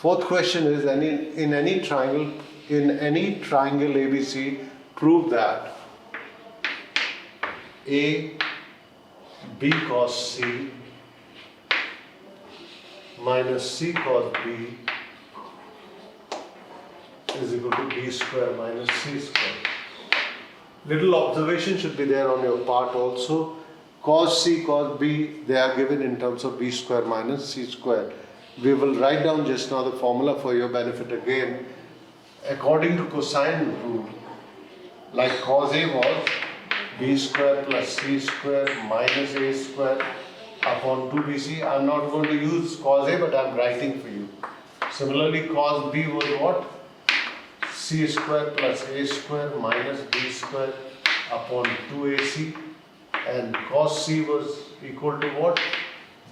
Fourth question is in any triangle ABC, prove that A B cos C minus C cos B is equal to B square minus C square. Little observation should be there on your part also. Cos C, cos B, they are given in terms of B square minus C square. We will write down just now the formula for your benefit again. According to cosine rule, like cos A was B square plus C square minus A square upon 2BC. I am not going to use cos A, but I am writing for you. Similarly, cos B was what? C square plus A square minus B square upon 2AC, and cos C was equal to what?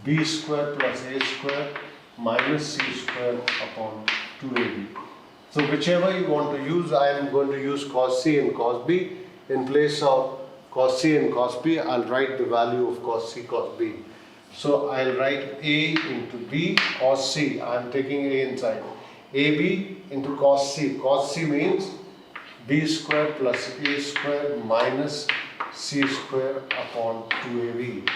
B square plus A square minus C square upon 2AB. So whichever you want to use, I am going to use cos C and cos B. In place of cos C and cos B, I'll write the value of cos C cos B. So I'll write A into B cos C. I'm taking A inside. AB into cos C. Cos C means B square plus A square minus C square upon 2AB.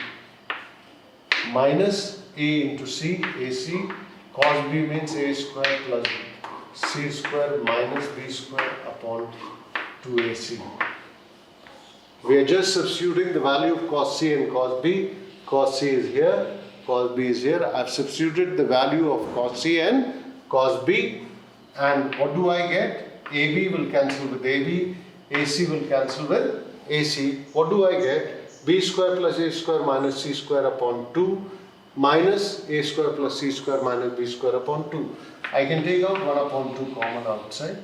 Minus A into C, AC. Cos B means A square plus C square minus B square upon 2AC. We are just substituting the value of cos C and cos B. Cos C is here, cos B is here. I have substituted the value of cos C and cos B, and what do I get? AB will cancel with AB, AC will cancel with AC. What do I get? B square plus A square minus C square upon 2 minus A square plus C square minus B square upon 2. I can take out 1 upon 2 common outside.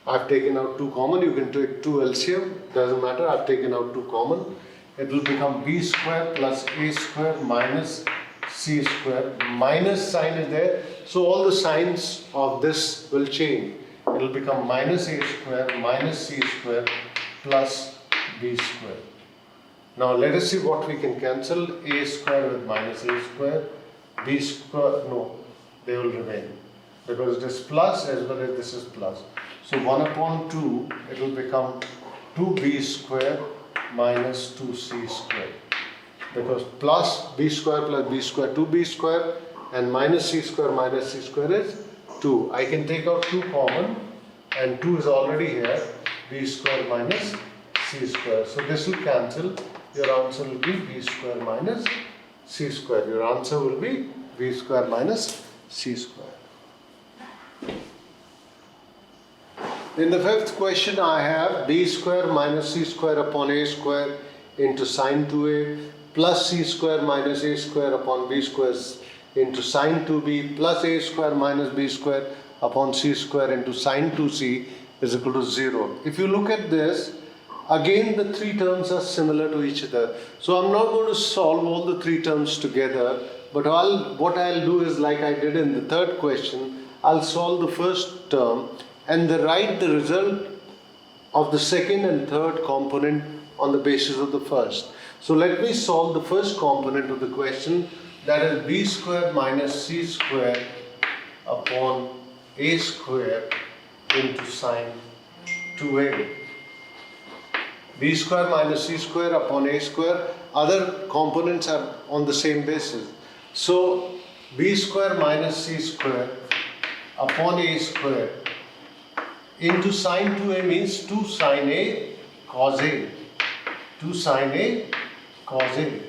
I have taken out 2 common. You can take 2 LCM, doesn't matter. I have taken out 2 common. It will become B square plus A square minus C square. Minus sign is there, so all the signs of this will change. It will become minus A square minus C square plus B square. Now let us see what we can cancel. A square with minus A square, B square, no, they will remain, because it is plus as well as this is plus. So 1 upon 2, it will become 2B square minus 2C square. Because plus B square plus B square, 2B square, and minus C square minus C square is 2. I can take out 2 common, and 2 is already here, B square minus C square. So this will cancel. Your answer will be B square minus C square. Your answer will be B square minus C square. In the fifth question, I have B square minus C square upon A square into sine 2A plus C square minus A square upon B square into sine 2B plus A square minus B square upon C square into sine 2C is equal to 0. If you look at this, again the 3 terms are similar to each other. So I'm not going to solve all the 3 terms together, but what I'll do is, like I did in the third question, I'll solve the first term and write the result of the second and third component on the basis of the first. So let me solve the first component of the question, that is B square minus C square upon A square into sine 2A. B square minus C square upon A square, other components are on the same basis. So B square minus C square upon A square into sine 2A means 2 sine A cos A. 2 sine A cos A.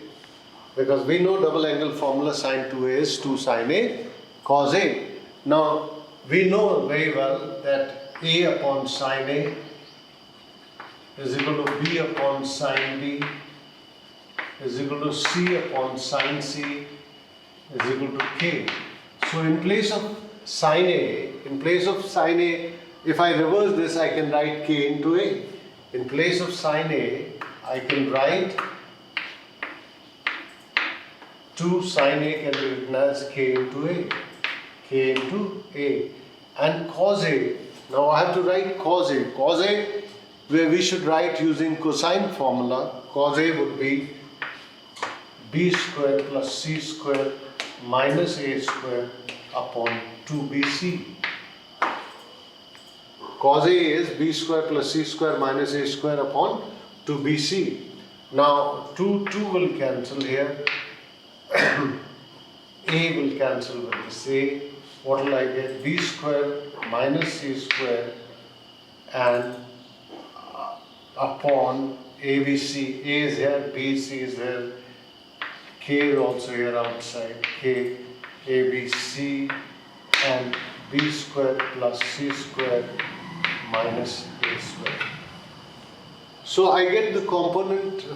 Because we know double angle formula sine 2A is 2 sine A cos A. Now we know very well that A upon sine A is equal to B upon sine B is equal to C upon sine C is equal to K. So in place of sine A, if I reverse this, I can write K into A. In place of sine A, I can write 2 sine A can be written as K into A. K into A. And cos A, now I have to write cos A. Cos A, where we should write using cosine formula, cos A would be B square plus C square minus A square upon 2bc. Cos A is b square plus c square minus a square upon 2bc. Now 2 will cancel here. A will cancel with this A. What will I get? B square minus C square and upon ABC. A is here, B, C is here, K is also here outside. K, ABC and B square plus C square minus A square. So I get the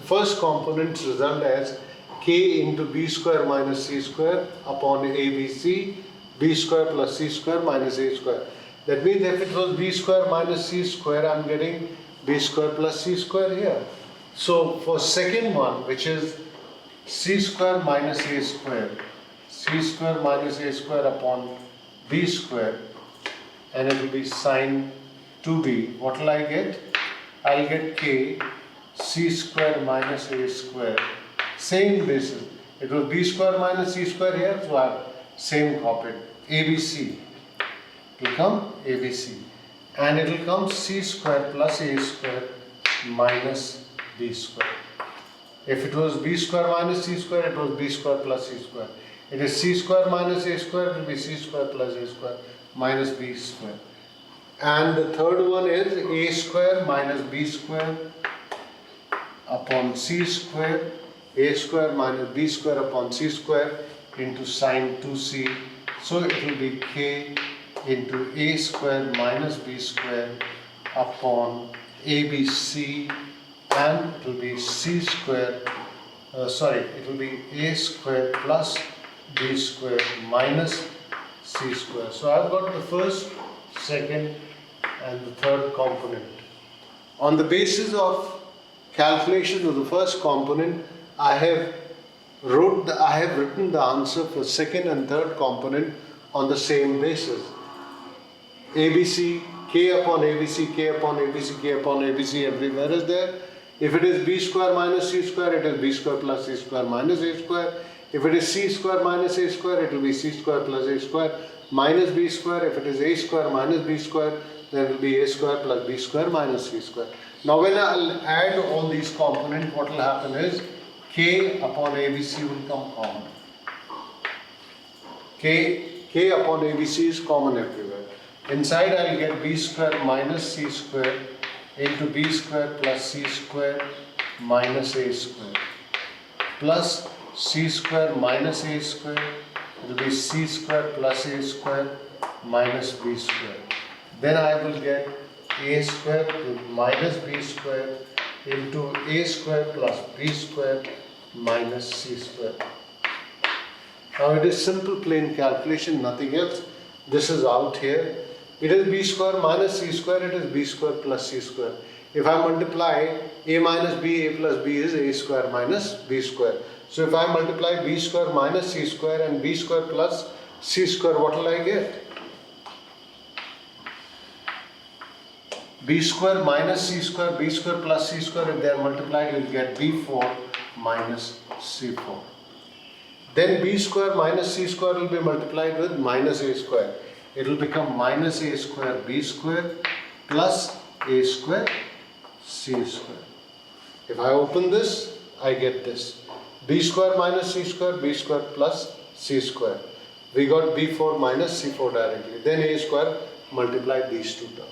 first component's result as K into B square minus C square upon ABC, B square plus C square minus A square. That means if it was B square minus C square, I am getting B square plus C square here. So for second one, which is C square minus A square, C square minus A square upon B square, and it will be sine 2B. What will I get? I'll get K C square minus A square. Same basis. It was B square minus C square here, so I have same copied. ABC. It will come ABC. And it will come C square plus A square minus B square. If it was B square minus C square, it was B square plus C square. It is C square minus A square, it will be C square plus A square minus B square. And the third one is A square minus B square upon C square, A square minus B square upon C square into sine 2C. So it will be K into A square minus B square upon ABC, and it will be C square, it will be A square plus B square minus C square. So I've got the first, second and the third component. On the basis of calculation of the first component, I have written the answer for second and third component on the same basis. ABC, K upon ABC, K upon ABC, K upon ABC, everywhere is there. If it is B square minus C square, it is B square plus C square minus A square. If it is C square minus A square, it will be C square plus A square minus B square. If it is A square minus B square, then it will be A square plus B square minus C square. Now when I will add all these components, what will happen is K upon ABC will come common. K upon ABC is common everywhere. Inside I will get B square minus C square into B square plus C square minus A square plus C square minus A square. It will be C square plus A square minus B square. Then I will get A square minus B square into A square plus B square minus C square. Now it is simple plain calculation, nothing else. This is out here. It is B square minus C square, it is B square plus C square. If I multiply A minus B, A plus B is A square minus B square. So if I multiply B square minus C square and B square plus C square, what will I get? B square minus C square, B square plus C square, if they are multiplied, you will get B4 minus C4. Then B square minus C square will be multiplied with minus A square. It will become minus A square B square plus A square C square. If I open this, I get this. B square minus C square, B square plus C square. We got B4 minus C4 directly. Then A square multiply these two terms.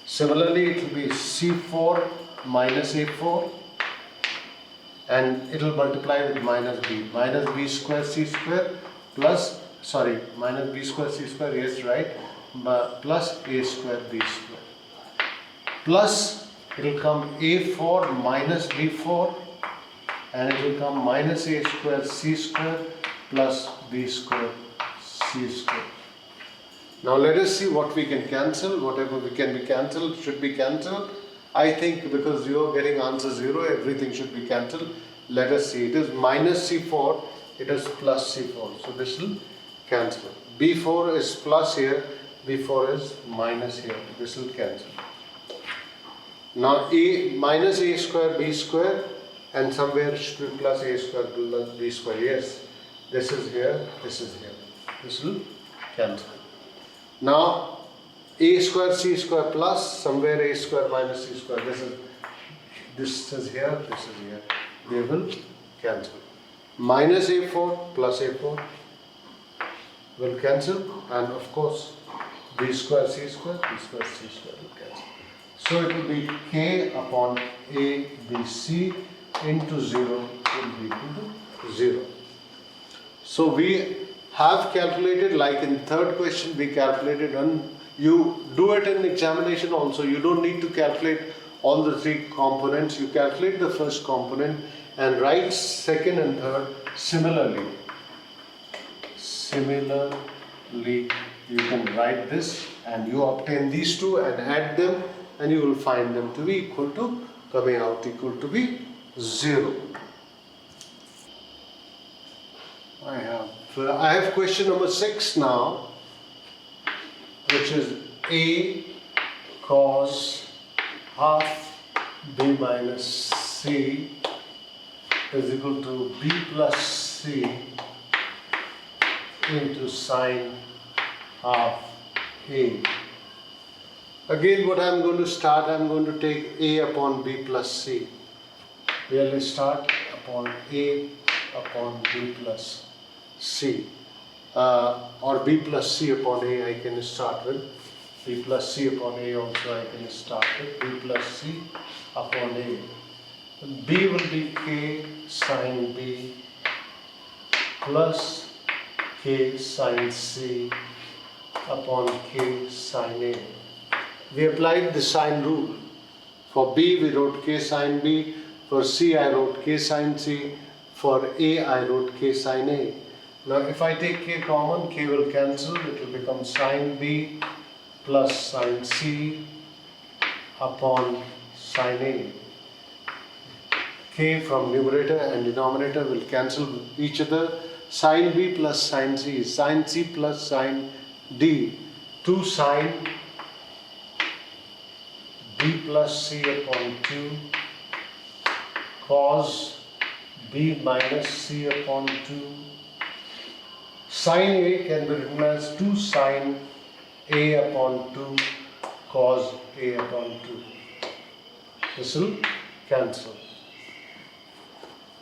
Similarly, it will be C4 minus A4 and it will multiply with minus B square C square plus, minus B square C square, yes, right, but plus A square B square. Plus, it will come A4 minus B4 and it will come minus A square C square plus B square C square. Now let us see what we can cancel. Whatever can be cancelled should be cancelled. I think because you are getting answer 0, everything should be cancelled. Let us see. It is minus C4, it is plus C4. So this will cancel. B4 is plus here, B4 is minus here. This will cancel. Now A minus A square B square and somewhere should be plus A square plus B square. Yes, this is here, this is here. This will cancel. Now a square c square plus somewhere a square minus c square. This is here, this is here. They will cancel. Minus a4 plus a4 will cancel, and of course b square c square will cancel. So it will be k upon a b c into 0 will be equal to 0. So we have calculated, like in third question we calculated, and you do it in examination also. You don't need to calculate all the three components. You calculate the first component and write second and third similarly. Similarly, you can write this and you obtain these two and add them, and you will find them to be equal to, coming out equal to be 0. I have question number 6 now, which is a cos half b minus c is equal to b plus c into sine half a. Again, what I am going to start, I am going to take a upon b plus c. Really start upon a upon b plus c, or b plus c upon a I can start with. B plus c upon a also I can start with. B plus c upon a. B will be k sine b plus k sine c upon k sine a. We applied the sine rule. For b we wrote k sine b, for c I wrote k sine c, for a I wrote k sine a. Now if I take k common, k will cancel, it will become sine b plus sine c upon sine a. K from numerator and denominator will cancel each other. Sine b plus sine c, sine c plus sine d, 2 sine b plus c upon 2 cos b minus c upon 2. Sine a can be written as 2 sine a upon 2 cos a upon 2. This will cancel.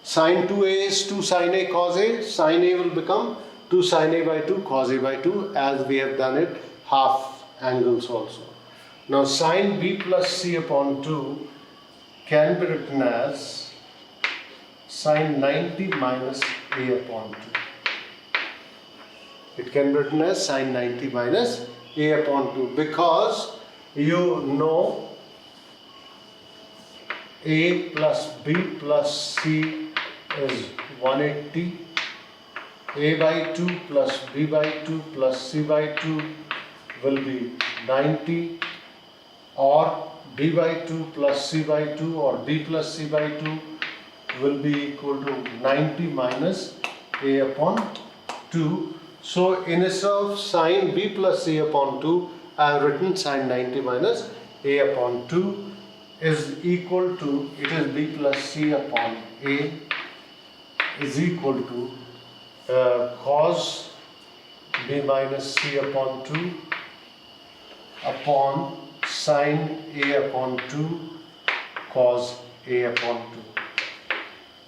Sine 2a is 2 sine a cos a. Sine a will become 2 sine a by 2 cos a by 2, as we have done it half angles also. Now sine b plus c upon 2 can be written as sine 90 minus a upon 2. It can be written as sine 90 minus a upon 2, because you know a plus b plus c is 180. A by 2 plus b by 2 plus c by 2 will be 90, or b by 2 plus c by 2 or b plus c by 2 will be equal to 90 minus a upon 2. So instead of sine b plus c upon 2, I have written sine 90 minus a upon 2 is equal to, it is b plus c upon a is equal to cos b minus c upon 2 upon sine a upon 2 cos a upon 2.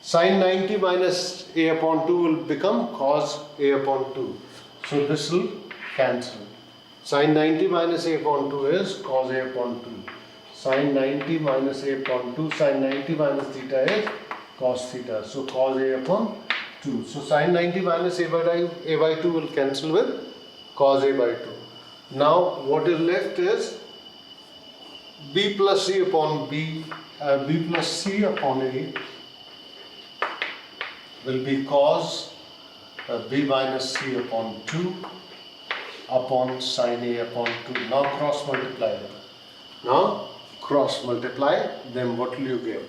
Sine 90 minus a upon 2 will become cos a upon 2. So this will cancel. Sine 90 minus a upon 2 is cos a upon 2. Sine 90 minus a upon 2, sine 90 minus theta is cos theta. So cos a upon 2. So sine 90 minus a by 2 will cancel with cos a by 2. Now what is left is b plus c upon b plus c upon a will be cos b minus c upon 2 upon sine a upon 2. Now cross multiply them. Now cross multiply them, what will you get?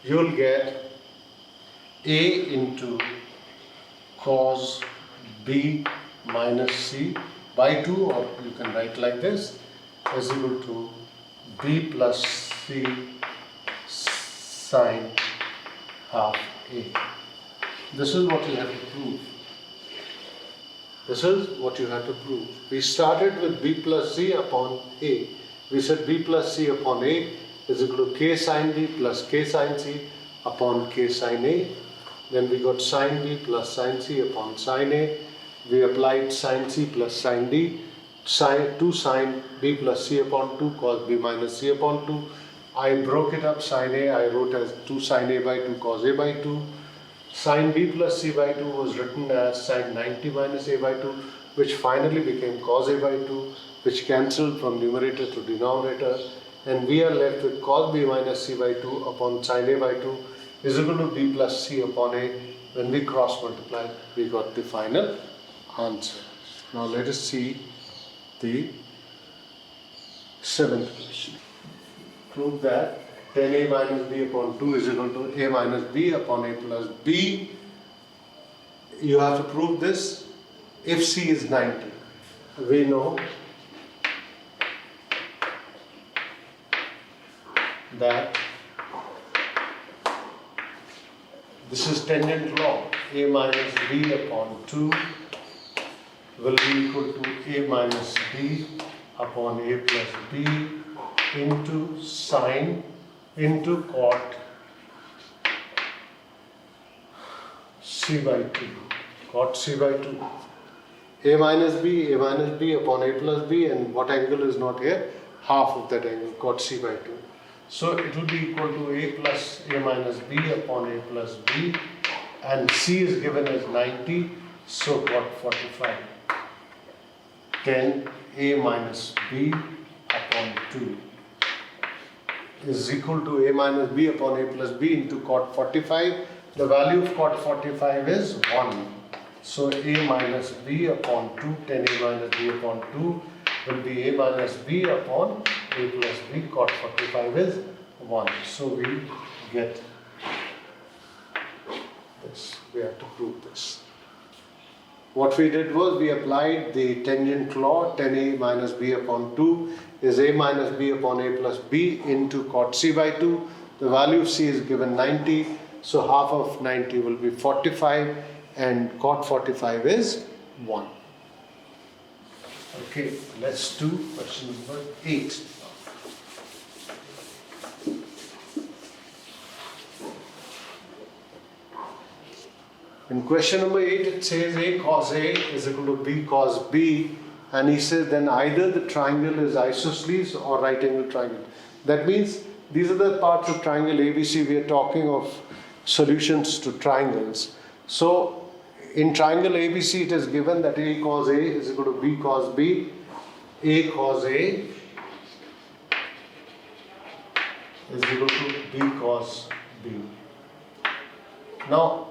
You will get a into cos b minus c by 2, or you can write like this, is equal to b plus c sine half a. This is what you have to prove. This is what you have to prove. We started with b plus c upon a. We said b plus c upon a is equal to k sine b plus k sine c upon k sine a. Then we got sine b plus sine c upon sine a. We applied sine c plus sine d. Sine 2 sine b plus c upon 2 cos b minus c upon 2. I broke it up sine a, I wrote as 2 sine a by 2 cos a by 2. Sine b plus c by 2 was written as sine 90 minus a by 2, which finally became cos a by 2, which cancelled from numerator to denominator, and we are left with cos b minus c by 2 upon sine a by 2 is equal to b plus c upon a. When we cross multiply, we got the final answer. Now let us see the seventh question. Prove that 10a minus b upon 2 is equal to a minus b upon a plus b. You have to prove this if c is 90. We know that this is tangent law. A minus b upon 2 will be equal to a minus b upon a plus b into sine into cot c by 2. Cot c by 2. A minus b upon a plus b, and what angle is not here? Half of that angle, cot c by 2. So it will be equal to a plus a minus b upon a plus b, and c is given as 90, so cot 45. 10 a minus b upon 2 is equal to a minus b upon a plus b into cot 45. The value of cot 45 is 1. So a minus b upon 2, 10 a minus b upon 2 will be a minus b upon a plus b. Cot 45 is 1. So we get this. We have to prove this. What we did was we applied the tangent law. 10a minus b upon 2 is a minus b upon a plus b into cot c by 2. The value of c is given 90, so half of 90 will be 45, and cot 45 is 1. Okay, let's do question number 8. In question number 8, it says a cos a is equal to b cos b, and he says then either the triangle is isosceles or right angle triangle. That means these are the parts of triangle ABC. We are talking of solutions to triangles. So in triangle ABC, it is given that a cos a is equal to b cos b. A cos a is equal to b cos b. Now,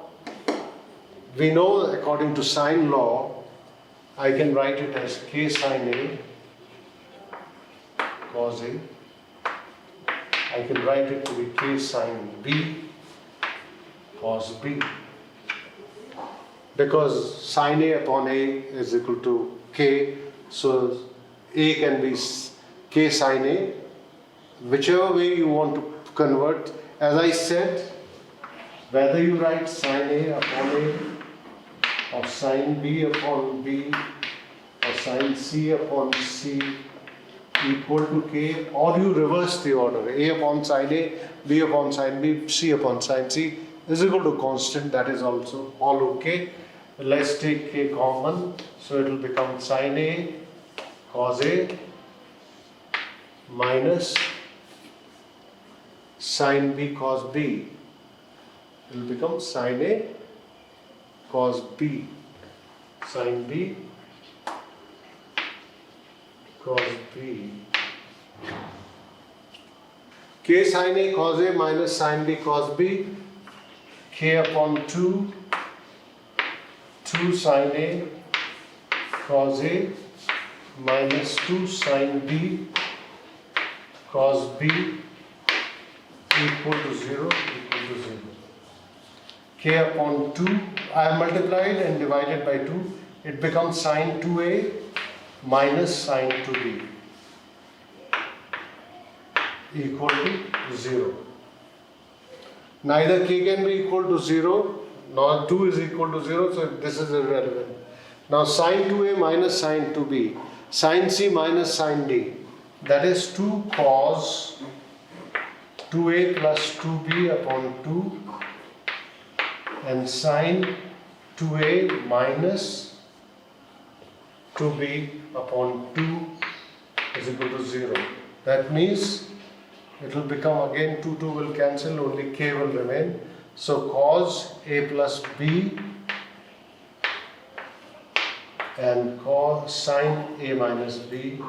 we know according to sine law, I can write it as k sine a cos a. I can write it to be k sine b cos b, because sine a upon a is equal to k, so a can be k sine a. Whichever way you want to convert, as I said, whether you write sine a upon a, or sine b upon b, or sine c upon c equal to k, or you reverse the order, a upon sine a, b upon sine b, c upon sine c is equal to constant. That is also all okay. Let's take k common, so it will become sine a cos a minus sine b cos b. It will become sine a cos b, sine b cos b. K sine a cos a minus sine b cos b, k upon 2, 2 sine a cos a minus 2 sine b cos b equal to 0, k upon 2, I have multiplied and divided by 2, it becomes sine 2a minus sine 2b equal to 0. Neither k can be equal to 0 nor 2 is equal to 0, so this is irrelevant. Now sine 2a minus sine 2b, sine c minus sine d, that is 2 cos 2a plus 2b upon 2 and sine 2a minus 2b upon 2 is equal to 0. That means it will become again 2 will cancel, only k will remain. So cos a plus b and cos sine a minus b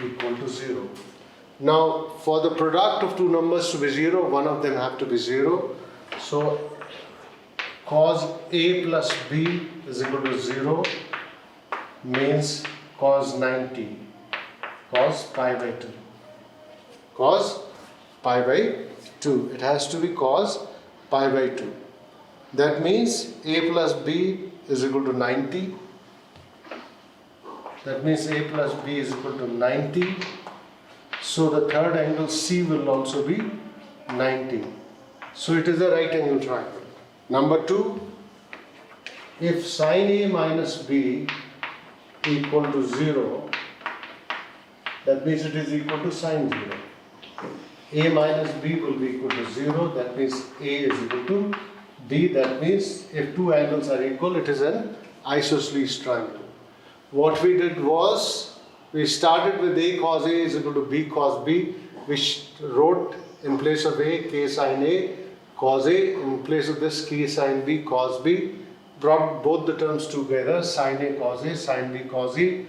equal to 0. Now for the product of two numbers to be 0, one of them have to be 0. So cos a plus b is equal to 0 means cos 90, cos pi by 2. Cos pi by 2. It has to be cos pi by 2. That means a plus b is equal to 90. That means a plus b is equal to 90. So the third angle C will also be 90. So it is a right angle triangle. Number 2, if sine a minus b equal to 0, that means it is equal to sine 0. A minus b will be equal to 0, that means a is equal to b. That means if two angles are equal, it is an isosceles triangle. What we did was, we started with a cos a is equal to b cos b, which wrote in place of a k sin a cos a, in place of this k sin b cos b, brought both the terms together, sin a cos a, sin b cos e,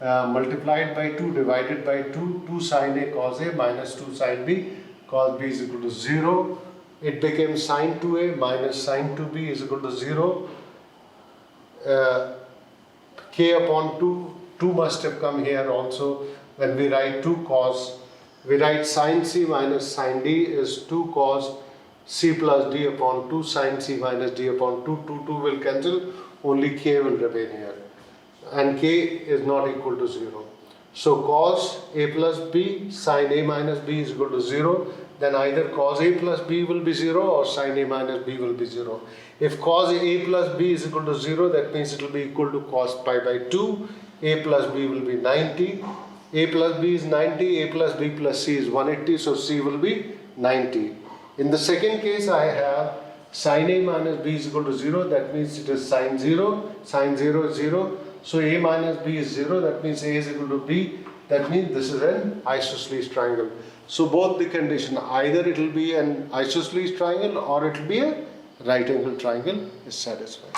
multiplied by 2, divided by 2, 2 sin a cos a minus 2 sin b cos b is equal to 0. It became sin 2a minus sin 2b is equal to 0. K upon 2, 2 must have come here also. When we write 2 cos, we write sin c minus sin d is 2 cos c plus d upon 2 sin c minus d upon 2. 2 will cancel, only k will remain here. And k is not equal to 0. So cos a plus b sin a minus b is equal to 0. Then either cos a plus b will be 0 or sin a minus b will be 0. If cos a plus b is equal to 0, that means it will be equal to cos pi by 2. A plus b will be 90. A plus b is 90. A plus b plus c is 180. So c will be 90. In the second case, I have sin a minus b is equal to 0. That means it is sin 0. Sin 0 is 0. So a minus b is 0. That means a is equal to b. That means this is an isosceles triangle. So both the condition, either it will be an isosceles triangle or it will be a right angle triangle, is satisfied.